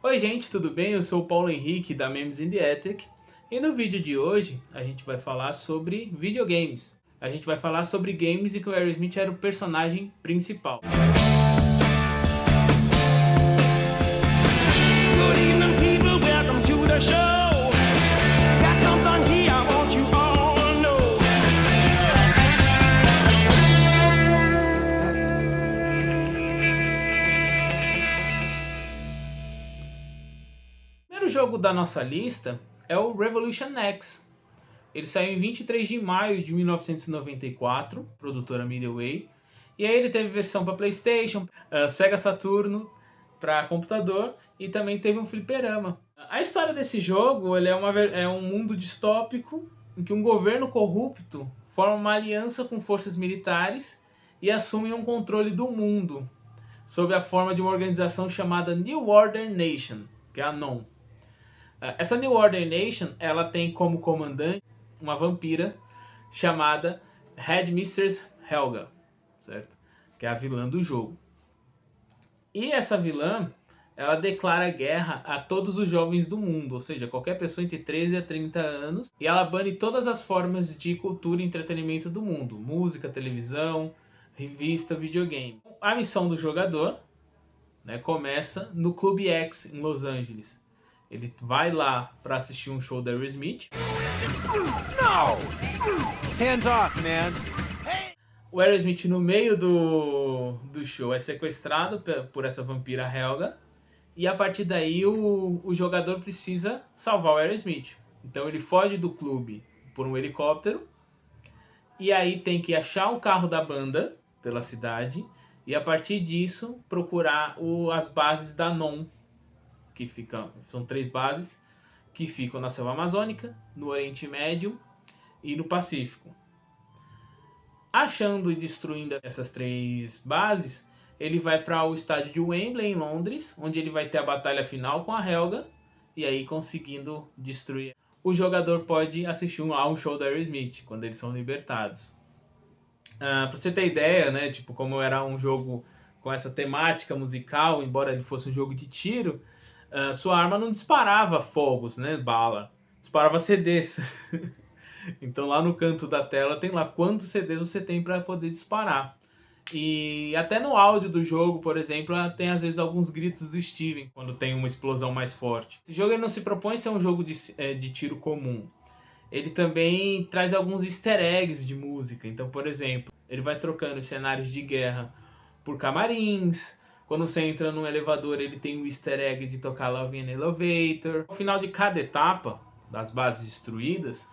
Oi gente, tudo bem? Eu sou o Paulo Henrique da Memes in the Attic e no vídeo de hoje a gente vai falar sobre videogames. A gente vai falar sobre games em que o Aerosmith era o personagem principal. Good evening, people. Welcome to the show. Got something here I want you all to know. O primeiro jogo da nossa lista é o Revolution X. Ele saiu em 23 de maio de 1994, produtora Midway. E aí ele teve versão para PlayStation, Sega Saturno, para computador e também teve um fliperama. A história desse jogo ele é um mundo distópico em que um governo corrupto forma uma aliança com forças militares e assume um controle do mundo sob a forma de uma organização chamada New Order Nation, que é a NOM. Essa New Order Nation ela tem como comandante uma vampira chamada Headmistress Helga, certo? Que é a vilã do jogo. E essa vilã, ela declara guerra a todos os jovens do mundo, ou seja, qualquer pessoa entre 13 a 30 anos, e ela bane todas as formas de cultura e entretenimento do mundo, música, televisão, revista, videogame. A missão do jogador, né, começa no Club X, em Los Angeles. Ele vai lá para assistir um show da Aerosmith. No! Hands off, man. O Aerosmith, no meio do show, é sequestrado por essa vampira Helga. E a partir daí o jogador precisa salvar o Aerosmith. Então ele foge do clube por um helicóptero. E aí tem que achar o carro da banda pela cidade. E a partir disso procurar as bases da NOM. Que são 3 bases que ficam na selva amazônica, no Oriente Médio e no Pacífico. Achando e destruindo essas 3 bases, ele vai para o estádio de Wembley, em Londres, onde ele vai ter a batalha final com a Helga, e aí conseguindo destruir. O jogador pode assistir a um show da Aerosmith, quando eles são libertados. Para você ter ideia, né, tipo, como era um jogo com essa temática musical, embora ele fosse um jogo de tiro, sua arma não disparava fogos, né, bala, disparava CDs. Então lá no canto da tela tem lá quantos CDs você tem para poder disparar. E até no áudio do jogo, por exemplo, tem às vezes alguns gritos do Steven quando tem uma explosão mais forte. Esse jogo ele não se propõe a ser um jogo de tiro comum. Ele também traz alguns easter eggs de música. Então, por exemplo, ele vai trocando os cenários de guerra por camarins. Quando você entra num elevador, ele tem o easter egg de tocar Love in Elevator. No final de cada etapa das bases destruídas,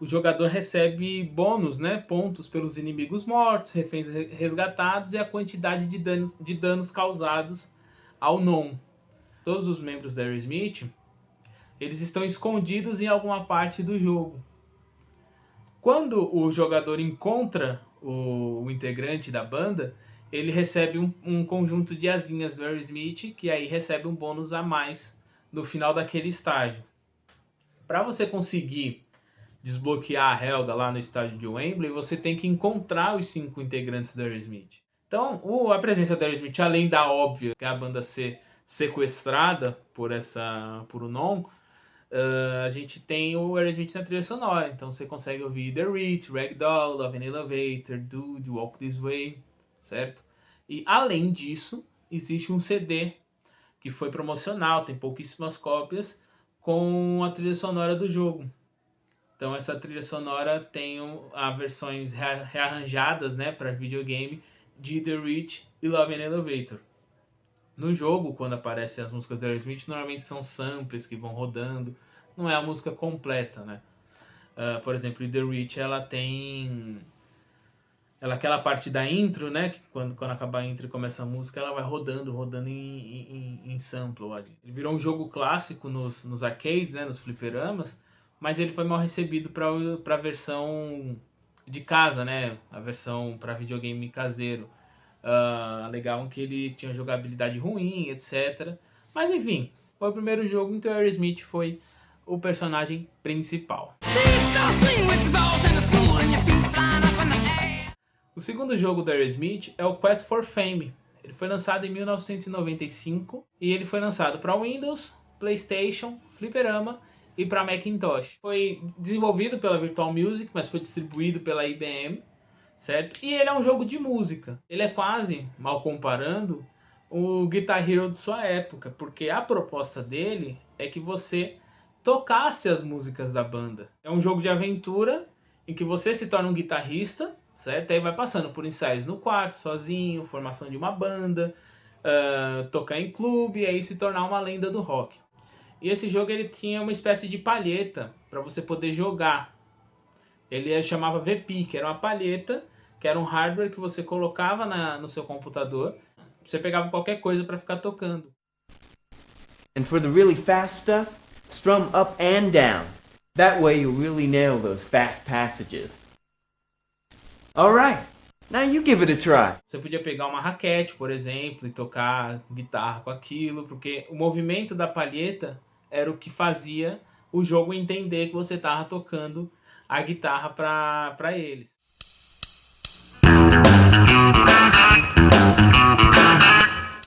o jogador recebe bônus, né, pontos pelos inimigos mortos, reféns resgatados e a quantidade de danos causados ao NOM. Todos os membros da Aerosmith, eles estão escondidos em alguma parte do jogo. Quando o jogador encontra o integrante da banda, ele recebe um conjunto de asinhas do Aerosmith, que aí recebe um bônus a mais no final daquele estágio. Para você conseguir desbloquear a Helga lá no estádio de Wembley, você tem que encontrar os 5 integrantes da Aerosmith. Então, a presença da Aerosmith, além da óbvia, que é a banda ser sequestrada por o NOM, a gente tem o Aerosmith na trilha sonora. Então você consegue ouvir The Rich, Ragdoll, Love in Elevator, Dude, Walk This Way, certo? E além disso, existe um CD que foi promocional, tem pouquíssimas cópias, com a trilha sonora do jogo. Então essa trilha sonora tem versões rearranjadas, né, para videogame de The Rich e Love in Elevator. No jogo, quando aparecem as músicas da Aerosmith, normalmente são samples que vão rodando, não é a música completa, né? Por exemplo, The Rich, ela tem aquela parte da intro, né, que quando acabar a intro e começa a música, ela vai rodando em sample ali. Ele virou um jogo clássico nos arcades, né, nos fliperamas, mas ele foi mal recebido para a versão de casa, né, a versão para videogame caseiro. Alegavam que ele tinha jogabilidade ruim, etc. Mas enfim, foi o primeiro jogo em que o Aerosmith foi o personagem principal. O segundo jogo do Aerosmith é o Quest for Fame. Ele foi lançado em 1995 e ele foi lançado para Windows, PlayStation, Fliperama e para Macintosh. Foi desenvolvido pela Virtual Music, mas foi distribuído pela IBM, certo? E ele é um jogo de música. Ele é quase, mal comparando, o Guitar Hero de sua época, porque a proposta dele é que você tocasse as músicas da banda. É um jogo de aventura em que você se torna um guitarrista, certo? Aí vai passando por ensaios no quarto, sozinho, formação de uma banda, tocar em clube e aí se tornar uma lenda do rock. E esse jogo ele tinha uma espécie de palheta para você poder jogar. Ele chamava VP, que era uma palheta, que era um hardware que você colocava no seu computador. Você pegava qualquer coisa para ficar tocando. And for the really fast stuff, strum up and down. That way you'll really nail those fast passages. Alright, now you give it a try. Você podia pegar uma raquete, por exemplo, e tocar guitarra com aquilo, porque o movimento da palheta era o que fazia o jogo entender que você estava tocando a guitarra para eles.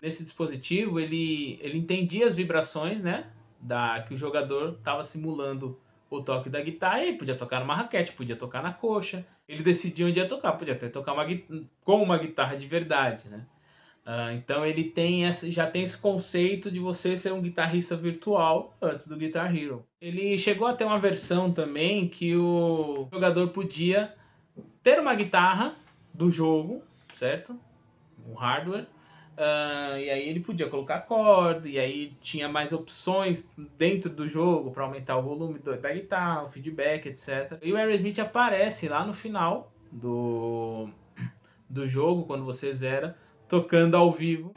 Nesse dispositivo, ele entendia as vibrações, né, que o jogador estava simulando o toque da guitarra, e ele podia tocar numa raquete, podia tocar na coxa, ele decidia onde ia tocar, podia até tocar com uma guitarra de verdade, né? Então ele já tem esse conceito de você ser um guitarrista virtual antes do Guitar Hero. Ele chegou a ter uma versão também que o jogador podia ter uma guitarra do jogo, certo? Um hardware. E aí ele podia colocar corda, e aí tinha mais opções dentro do jogo para aumentar o volume da guitarra, o feedback, etc. E o Aerosmith aparece lá no final do jogo, quando você zera, tocando ao vivo.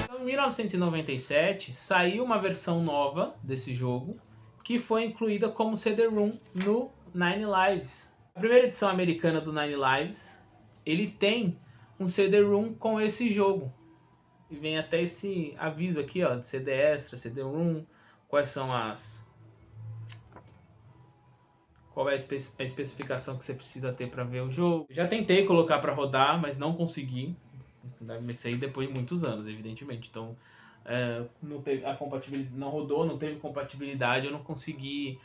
Então, em 1997 saiu uma versão nova desse jogo que foi incluída como CD-ROM no Nine Lives. A primeira edição americana do Nine Lives, ele tem um CD-ROM com esse jogo. E vem até esse aviso aqui, ó, de CD extra, CD-ROM, quais são qual é a especificação que você precisa ter para ver o jogo. Já tentei colocar para rodar, mas não consegui. Deve ser depois de muitos anos, evidentemente. Então, a compatibilidade não rodou, não teve compatibilidade, eu não consegui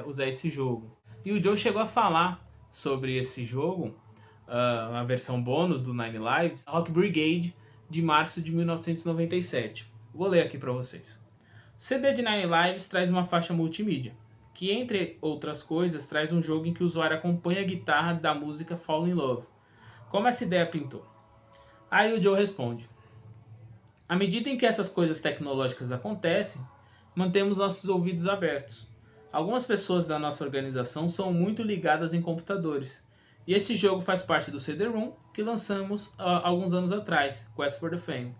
usar esse jogo. E o Joe chegou a falar sobre esse jogo, a versão bônus do Nine Lives, Rock Brigade, de março de 1997. Vou ler aqui para vocês. O CD de Nine Lives traz uma faixa multimídia, que, entre outras coisas, traz um jogo em que o usuário acompanha a guitarra da música Fall in Love. Como essa ideia pintou? Aí o Joe responde: à medida em que essas coisas tecnológicas acontecem, mantemos nossos ouvidos abertos. Algumas pessoas da nossa organização são muito ligadas em computadores, e esse jogo faz parte do CD-ROM que lançamos alguns anos atrás, Quest for the Fame.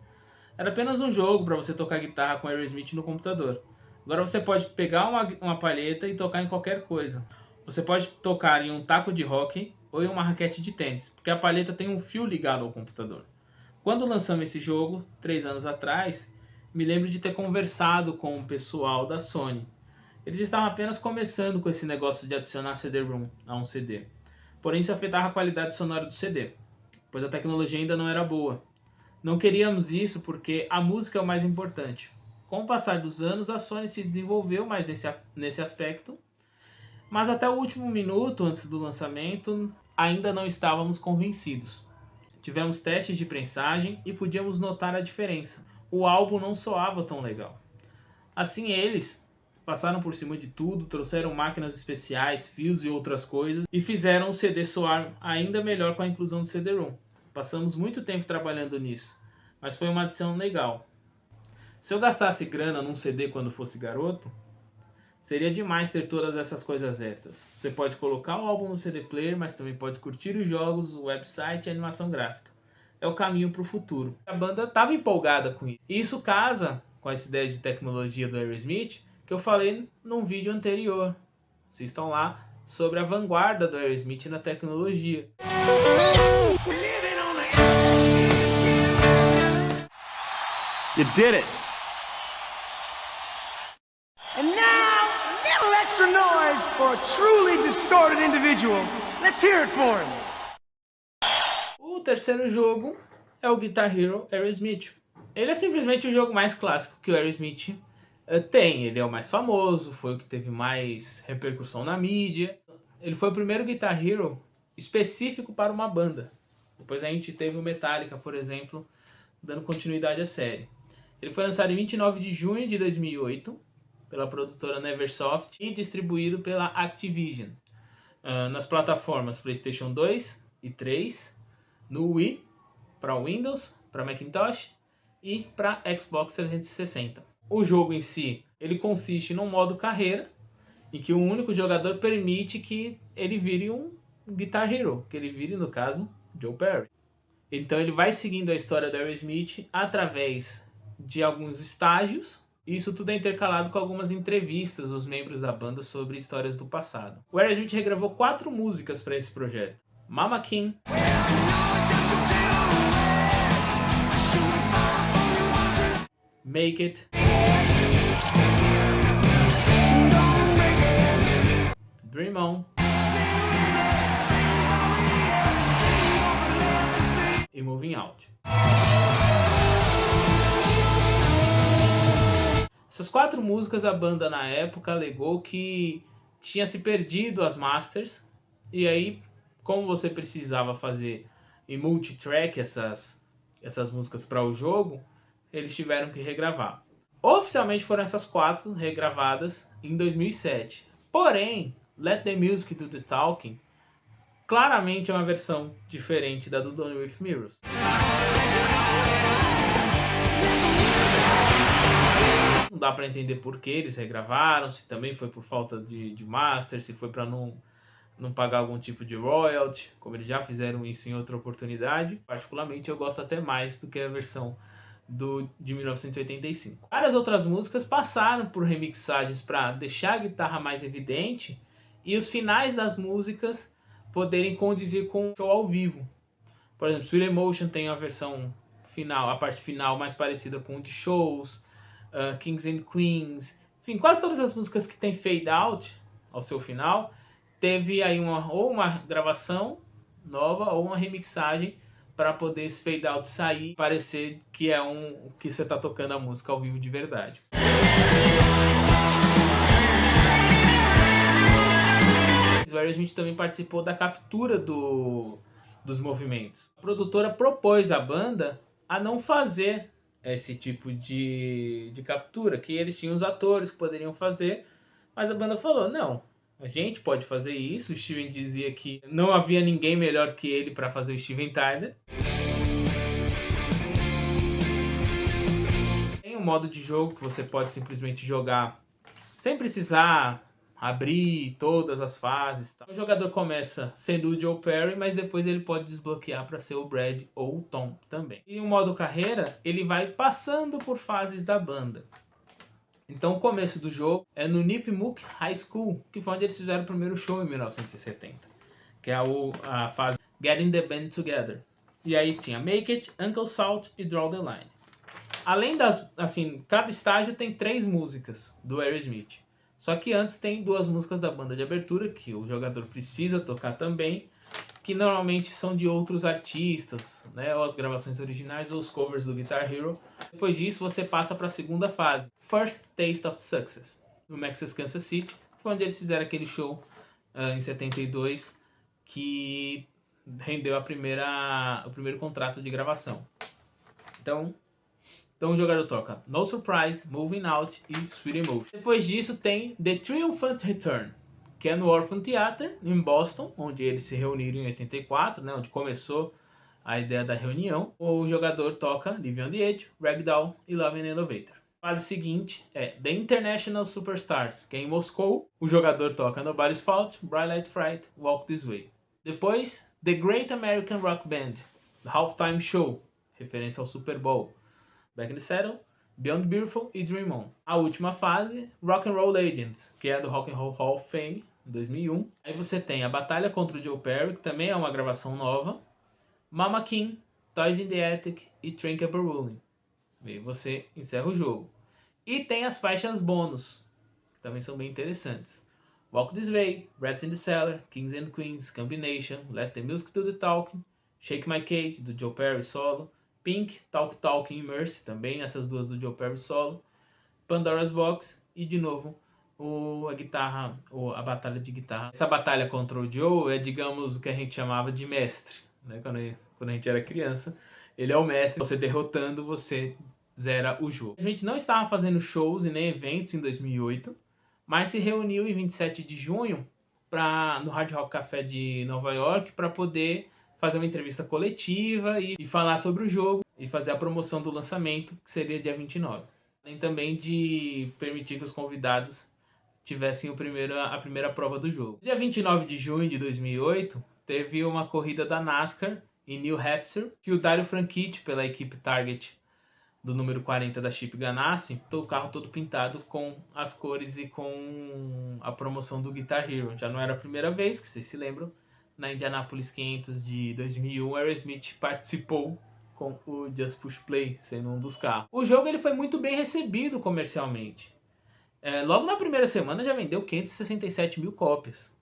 Era apenas um jogo para você tocar guitarra com Aerosmith no computador. Agora você pode pegar uma palheta e tocar em qualquer coisa. Você pode tocar em um taco de hóquei ou em uma raquete de tênis, porque a palheta tem um fio ligado ao computador. Quando lançamos esse jogo, 3 anos atrás, me lembro de ter conversado com o pessoal da Sony. Eles estavam apenas começando com esse negócio de adicionar CD-ROM a um CD. Porém, isso afetava a qualidade sonora do CD, pois a tecnologia ainda não era boa. Não queríamos isso porque a música é o mais importante. Com o passar dos anos, a Sony se desenvolveu mais nesse aspecto, mas até o último minuto antes do lançamento, ainda não estávamos convencidos. Tivemos testes de prensagem e podíamos notar a diferença. O álbum não soava tão legal. Assim, eles passaram por cima de tudo, trouxeram máquinas especiais, fios e outras coisas, e fizeram o CD soar ainda melhor com a inclusão do CD-ROM. Passamos muito tempo trabalhando nisso, mas foi uma adição legal. Se eu gastasse grana num CD quando fosse garoto, seria demais ter todas essas coisas extras. Você pode colocar o álbum no CD player, mas também pode curtir os jogos, o website e a animação gráfica. É o caminho para o futuro. A banda estava empolgada com isso. E isso casa com essa ideia de tecnologia do Aerosmith que eu falei num vídeo anterior. Vocês estão lá sobre a vanguarda do Aerosmith na tecnologia. You did it. And now, a little extra noise for a truly distorted individual. Let's hear it for him. terceiro jogo é o Guitar Hero Aerosmith. Ele é simplesmente o jogo mais clássico que o Aerosmith tem. Ele é o mais famoso, foi o que teve mais repercussão na mídia. Ele foi o primeiro Guitar Hero específico para uma banda. Depois a gente teve o Metallica, por exemplo, dando continuidade à série. Ele foi lançado em 29 de junho de 2008 pela produtora Neversoft e distribuído pela Activision nas plataformas PlayStation 2 e 3, no Wii, para Windows, para Macintosh e para Xbox 360. O jogo em si, ele consiste num modo carreira, em que um único jogador permite que ele vire um Guitar Hero, que ele vire, no caso, Joe Perry. Então ele vai seguindo a história do Aerosmith através de alguns estágios. Isso tudo é intercalado com algumas entrevistas dos membros da banda sobre histórias do passado. O Aerosmith regravou 4 músicas para esse projeto: Mama King, Make It, Dream On e Moving Out. Essas 4 músicas, a banda na época alegou que tinha se perdido as masters, e aí, como você precisava fazer em multitrack essas músicas para o jogo, eles tiveram que regravar. Oficialmente foram essas 4 regravadas em 2007. Porém, Let the Music Do the Talking claramente é uma versão diferente da do Done With Mirrors. Não dá para entender por que eles regravaram, se também foi por falta de master, se foi para não pagar algum tipo de royalty, como eles já fizeram isso em outra oportunidade. Particularmente eu gosto até mais do que a versão de 1985. Várias outras músicas passaram por remixagens para deixar a guitarra mais evidente e os finais das músicas poderem condizir com o show ao vivo. Por exemplo, Sweet Emotion tem a versão final, a parte final mais parecida com o de shows, Kings and Queens, enfim, quase todas as músicas que tem fade out ao seu final, teve aí uma gravação nova ou uma remixagem para poder esse fade out sair e parecer que que você está tocando a música ao vivo de verdade. O Aerosmith também participou da captura dos movimentos. A produtora propôs à banda a não fazer esse tipo de captura, que eles tinham os atores que poderiam fazer, mas a banda falou, não, a gente pode fazer isso. O Steven dizia que não havia ninguém melhor que ele para fazer o Steven Tyler. Tem um modo de jogo que você pode simplesmente jogar sem precisar abrir todas as fases. O jogador começa sendo o Joe Perry, mas depois ele pode desbloquear para ser o Brad ou o Tom também. E o modo carreira, ele vai passando por fases da banda. Então o começo do jogo é no Nipmuc High School, que foi onde eles fizeram o primeiro show em 1970, que é a fase Getting the Band Together. E aí tinha Make It, Uncle Salt e Draw the Line. Além cada estágio tem 3 músicas do Aerosmith. Só que antes tem 2 músicas da banda de abertura, que o jogador precisa tocar também, que normalmente são de outros artistas, né? Ou as gravações originais ou os covers do Guitar Hero. Depois disso, você passa para a segunda fase, First Taste of Success, no Max's Kansas City, foi onde eles fizeram aquele show em 72, que rendeu o primeiro contrato de gravação. Então o jogador toca No Surprise, Moving Out e Sweet Emotion. Depois disso tem The Triumphant Return, que é no Orphan Theatre, em Boston, onde eles se reuniram em 84, né, onde começou a ideia da reunião. O jogador toca Live on the Edge, Ragdoll e Love and Elevator. A fase seguinte é The International Superstars, que é em Moscou. O jogador toca Nobody's Fault, Bright Light Fright, Walk This Way. Depois, The Great American Rock Band, The Halftime Show, referência ao Super Bowl. Back in the Saddle, Beyond Beautiful e Dream On. A última fase, Rock and Roll Legends, que é do Rock and Roll Hall of Fame, em 2001. Aí você tem a Batalha contra o Joe Perry, que também é uma gravação nova, Mama King, Toys in the Attic e Trinkable Rolling. E você encerra o jogo. E tem as faixas bônus, que também são bem interessantes. Walk This Way, Rats in the Cellar, Kings and Queens, Combination, Let the Music Do the Talking, Shake My Cage, do Joe Perry solo, Pink, Talk Talk e Mercy, também essas duas do Joe Perry solo, Pandora's Box e de novo a batalha de guitarra. Essa batalha contra o Joe é, digamos, o que a gente chamava de mestre, né? Quando a gente era criança, ele é o mestre. Você derrotando, você zera o jogo. A gente não estava fazendo shows e nem eventos em 2008, mas se reuniu em 27 de junho no Hard Rock Café de Nova York para poder fazer uma entrevista coletiva e falar sobre o jogo e fazer a promoção do lançamento, que seria dia 29. Além também de permitir que os convidados tivessem a primeira prova do jogo. Dia 29 de junho de 2008, teve uma corrida da NASCAR em New Hampshire, que o Dario Franchitti, pela equipe Target do número 40 da Chip Ganassi, o carro todo pintado com as cores e com a promoção do Guitar Hero. Já não era a primeira vez, que vocês se lembram, na Indianapolis 500 de 2001, Aerosmith participou com o Just Push Play, sendo um dos carros. O jogo ele foi muito bem recebido comercialmente. Logo na primeira semana já vendeu 567 mil cópias.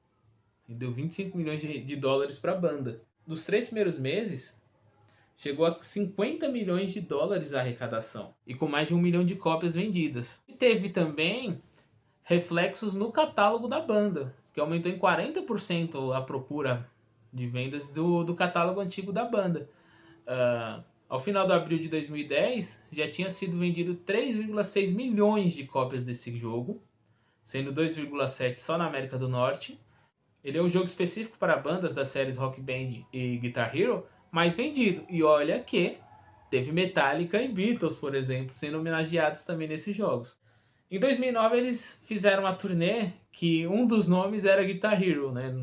E deu 25 milhões de dólares para a banda. Nos 3 primeiros meses, chegou a 50 milhões de dólares a arrecadação. E com mais de 1 milhão de cópias vendidas. E teve também reflexos no catálogo da banda, que aumentou em 40% a procura de vendas do catálogo antigo da banda. Ao final de abril de 2010, já tinha sido vendido 3,6 milhões de cópias desse jogo, sendo 2,7 só na América do Norte. Ele é um jogo específico para bandas das séries Rock Band e Guitar Hero mais vendido. E olha que teve Metallica e Beatles, por exemplo, sendo homenageados também nesses jogos. Em 2009 eles fizeram uma turnê que um dos nomes era Guitar Hero, né?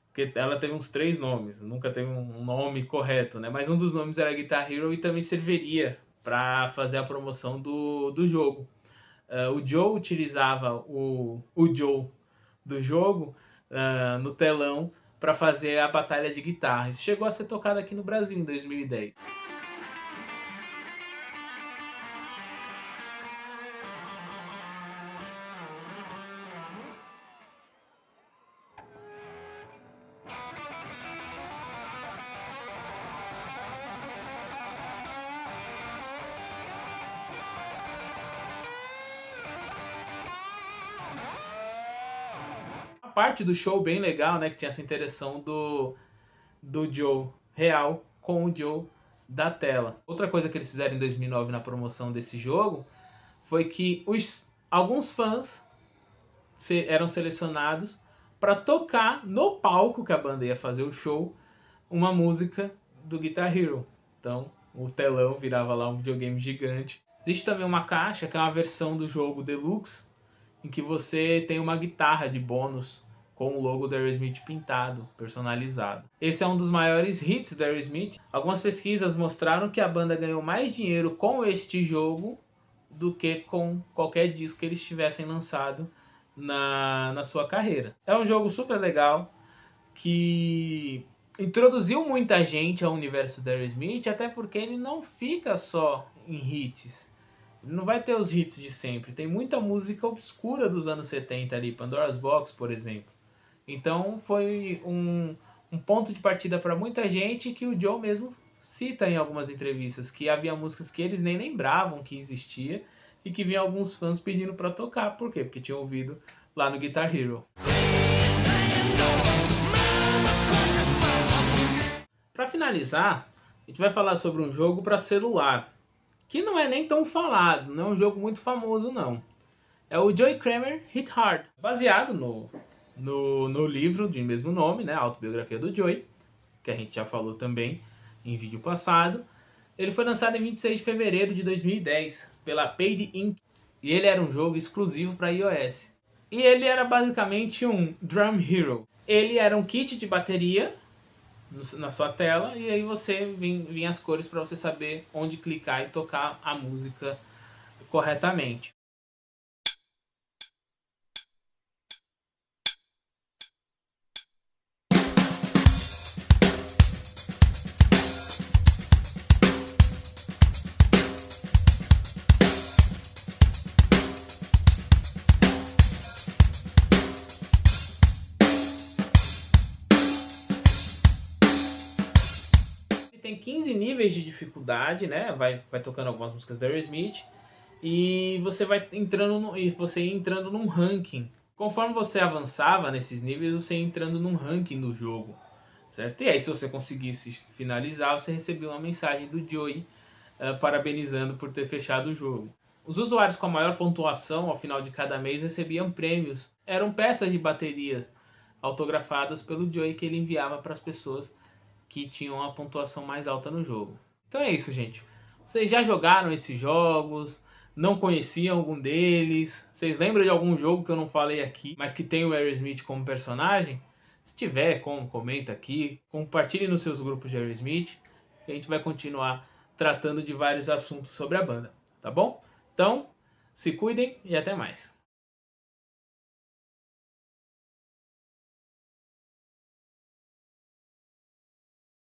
Porque ela teve uns 3 nomes, nunca teve um nome correto, né? Mas um dos nomes era Guitar Hero e também serviria para fazer a promoção do jogo. O Joe utilizava o Joe do jogo no telão para fazer a batalha de guitarra. Isso chegou a ser tocado aqui no Brasil em 2010. Parte do show bem legal, né, que tinha essa interação do Joe real com o Joe da tela. Outra coisa que eles fizeram em 2009 na promoção desse jogo foi que alguns fãs eram selecionados para tocar no palco que a banda ia fazer o show uma música do Guitar Hero. Então o telão virava lá um videogame gigante. Existe também uma caixa que é uma versão do jogo Deluxe, em que você tem uma guitarra de bônus com o logo do Aerosmith pintado, personalizado. Esse é um dos maiores hits do Aerosmith. Algumas pesquisas mostraram que a banda ganhou mais dinheiro com este jogo do que com qualquer disco que eles tivessem lançado na sua carreira. É um jogo super legal, que introduziu muita gente ao universo do Aerosmith, até porque ele não fica só em hits. Ele não vai ter os hits de sempre. Tem muita música obscura dos anos 70 ali, Pandora's Box, por exemplo. Então foi um ponto de partida para muita gente, que o Joe mesmo cita em algumas entrevistas, que havia músicas que eles nem lembravam que existia e que vinham alguns fãs pedindo para tocar. Por quê? Porque tinham ouvido lá no Guitar Hero. Para finalizar, a gente vai falar sobre um jogo para celular, que não é nem tão falado, não é um jogo muito famoso não. É o Joey Kramer Hit Hard, baseado no livro de mesmo nome, né, a autobiografia do Joey, que a gente já falou também em vídeo passado. Ele foi lançado em 26 de fevereiro de 2010 pela Paid Inc. E ele era um jogo exclusivo para iOS. E ele era basicamente um Drum Hero. Ele era um kit de bateria na sua tela, e aí você vinha as cores para você saber onde clicar e tocar a música corretamente. níveis de dificuldade, né? Vai tocando algumas músicas da Aerosmith e você vai entrando num ranking. Conforme você avançava nesses níveis, você ia entrando num ranking do jogo, certo? E aí, se você conseguisse finalizar, você recebia uma mensagem do Joey parabenizando por ter fechado o jogo. Os usuários com a maior pontuação ao final de cada mês recebiam prêmios. Eram peças de bateria autografadas pelo Joey que ele enviava para as pessoas que tinham a pontuação mais alta no jogo. Então é isso, gente. Vocês já jogaram esses jogos? Não conheciam algum deles? Vocês lembram de algum jogo que eu não falei aqui, mas que tem o Aerosmith como personagem? Se tiver, comenta aqui. Compartilhe nos seus grupos de Aerosmith. E a gente vai continuar tratando de vários assuntos sobre a banda. Tá bom? Então, se cuidem e até mais.